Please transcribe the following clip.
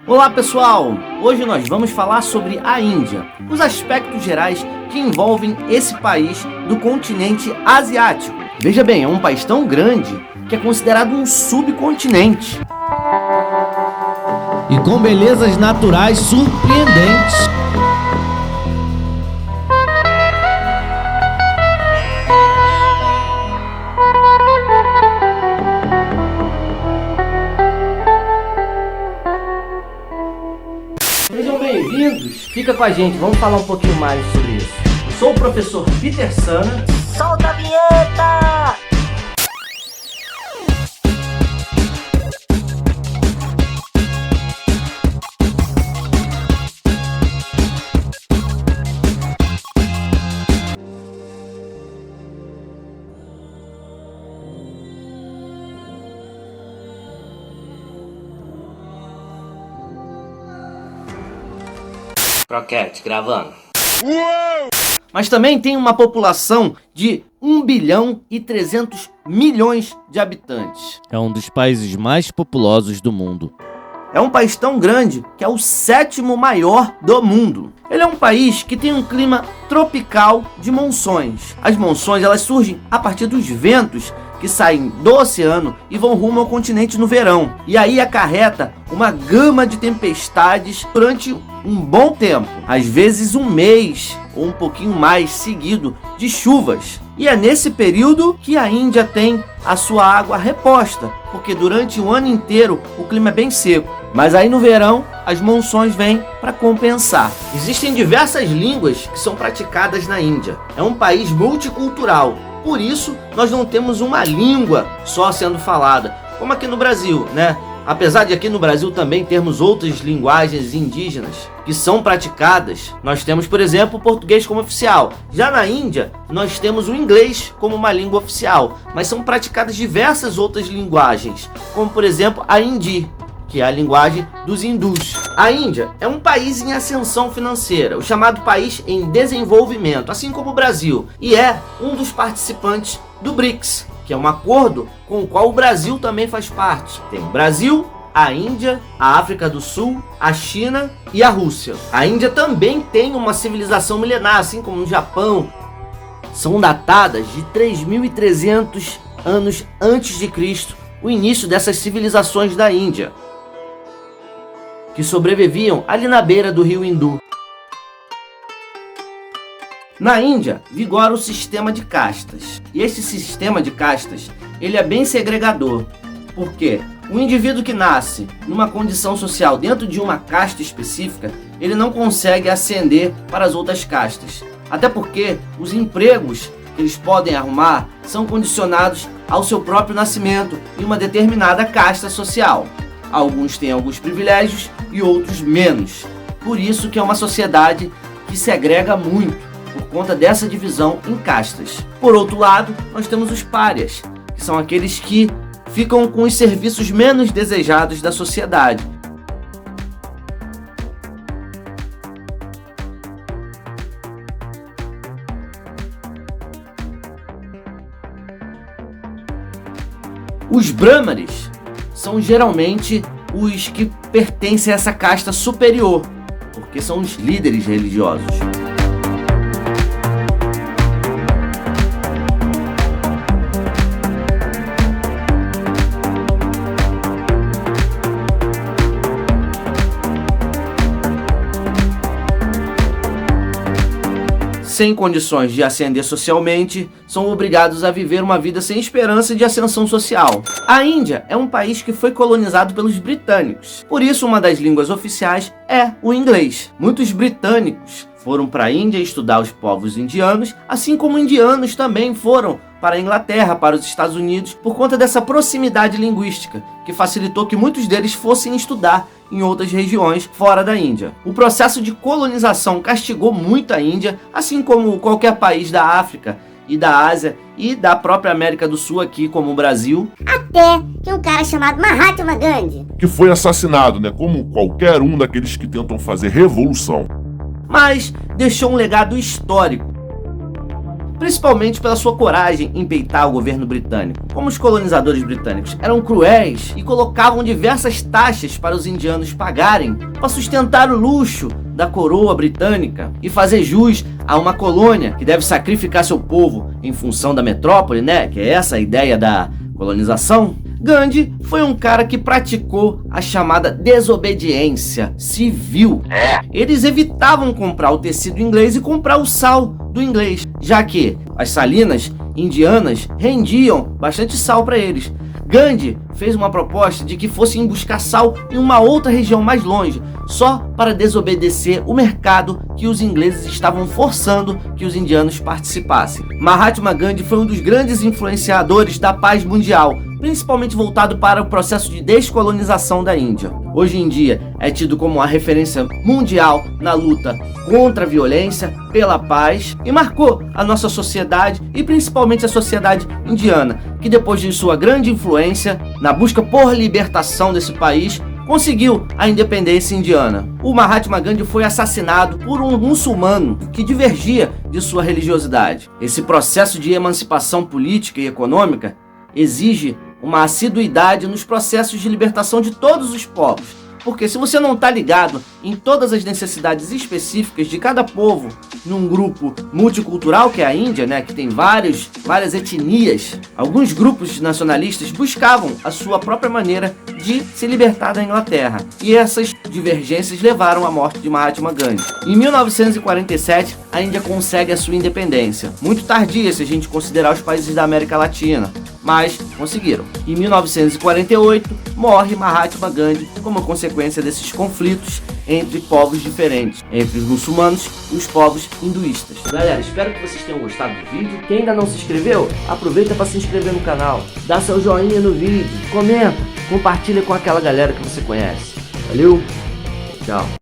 Olá pessoal, hoje nós vamos falar sobre a Índia, os aspectos gerais que envolvem esse país do continente asiático. Veja bem, é um país tão grande que é considerado um subcontinente. E com belezas naturais surpreendentes. Sejam bem-vindos, fica com a gente, vamos falar um pouquinho mais sobre isso. Eu sou o professor Peter Sana. Solta a vinheta! Croquete, gravando. Uou! Mas também tem uma população de 1 bilhão e 300 milhões de habitantes. É um dos países mais populosos do mundo. É um país tão grande que é o 7º maior do mundo. Ele é um país que tem um clima tropical de monções. As monções elas surgem a partir dos ventos que saem do oceano e vão rumo ao continente no verão. E aí acarreta uma gama de tempestades durante um bom tempo, às vezes um mês ou um pouquinho mais seguido de chuvas. E é nesse período que a Índia tem a sua água reposta, porque durante o ano inteiro o clima é bem seco. Mas aí no verão as monções vêm para compensar. Existem diversas línguas que são praticadas na Índia. É um país multicultural. Por isso, nós não temos uma língua só sendo falada, como aqui no Brasil, né? Apesar de aqui no Brasil também termos outras linguagens indígenas que são praticadas, nós temos, por exemplo, o português como oficial. Já na Índia, nós temos o inglês como uma língua oficial, mas são praticadas diversas outras linguagens, como, por exemplo, a hindi, que é a linguagem dos hindus. A Índia é um país em ascensão financeira, o chamado país em desenvolvimento, assim como o Brasil, e é um dos participantes do BRICS, que é um acordo com o qual o Brasil também faz parte. Tem o Brasil, a Índia, a África do Sul, a China e a Rússia. A Índia também tem uma civilização milenar, assim como o Japão. São datadas de 3.300 anos antes de Cristo, o início dessas civilizações da Índia, que sobreviviam ali na beira do rio Hindu. Na Índia, vigora o sistema de castas. E esse sistema de castas, ele é bem segregador. Por quê? O indivíduo que nasce numa condição social dentro de uma casta específica, ele não consegue ascender para as outras castas. Até porque os empregos que eles podem arrumar são condicionados ao seu próprio nascimento em uma determinada casta social. Alguns têm alguns privilégios e outros menos. Por isso que é uma sociedade que segrega muito, por conta dessa divisão em castas. Por outro lado, nós temos os párias, que são aqueles que ficam com os serviços menos desejados da sociedade. Os brahmanes são geralmente os que pertencem a essa casta superior, porque são os líderes religiosos. Sem condições de ascender socialmente, são obrigados a viver uma vida sem esperança de ascensão social. A Índia é um país que foi colonizado pelos britânicos, por isso uma das línguas oficiais é o inglês. Muitos britânicos foram para a Índia estudar os povos indianos, assim como indianos também foram para a Inglaterra, para os Estados Unidos, por conta dessa proximidade linguística, que facilitou que muitos deles fossem estudar em outras regiões fora da Índia. O processo de colonização castigou muito a Índia, assim como qualquer país da África e da Ásia e da própria América do Sul aqui, como o Brasil. Até que um cara chamado Mahatma Gandhi, que foi assassinado, como qualquer um daqueles que tentam fazer revolução. Mas deixou um legado histórico. principalmente pela sua coragem em peitar o governo britânico. Como os colonizadores britânicos eram cruéis e colocavam diversas taxas para os indianos pagarem para sustentar o luxo da coroa britânica e fazer jus a uma colônia que deve sacrificar seu povo em função da metrópole, né? Que é essa a ideia da colonização. Gandhi foi um cara que praticou a chamada desobediência civil. Eles evitavam comprar o tecido inglês e comprar o sal do inglês, já que as salinas indianas rendiam bastante sal para eles. Gandhi fez uma proposta de que fossem buscar sal em uma outra região mais longe, só para desobedecer o mercado que os ingleses estavam forçando que os indianos participassem. Mahatma Gandhi foi um dos grandes influenciadores da paz mundial, principalmente voltado para o processo de descolonização da Índia. Hoje em dia é tido como uma referência mundial na luta contra a violência, pela paz, e marcou a nossa sociedade e principalmente a sociedade indiana, que depois de sua grande influência na busca por libertação desse país, conseguiu a independência indiana. O Mahatma Gandhi foi assassinado por um muçulmano que divergia de sua religiosidade. Esse processo de emancipação política e econômica exige uma assiduidade nos processos de libertação de todos os povos. Porque se você não está ligado em todas as necessidades específicas de cada povo num grupo multicultural, que é a Índia, né, que tem várias etnias, alguns grupos nacionalistas buscavam a sua própria maneira de se libertar da Inglaterra. E essas divergências levaram à morte de Mahatma Gandhi. Em 1947, a Índia consegue a sua independência. Muito tardia se a gente considerar os países da América Latina, mas conseguiram. Em 1948, morre Mahatma Gandhi como consequência desses conflitos entre povos diferentes, entre os muçulmanos e os povos hinduístas. Galera, espero que vocês tenham gostado do vídeo. Quem ainda não se inscreveu, aproveita para se inscrever no canal, dá seu joinha no vídeo, comenta, compartilha com aquela galera que você conhece. Valeu, tchau.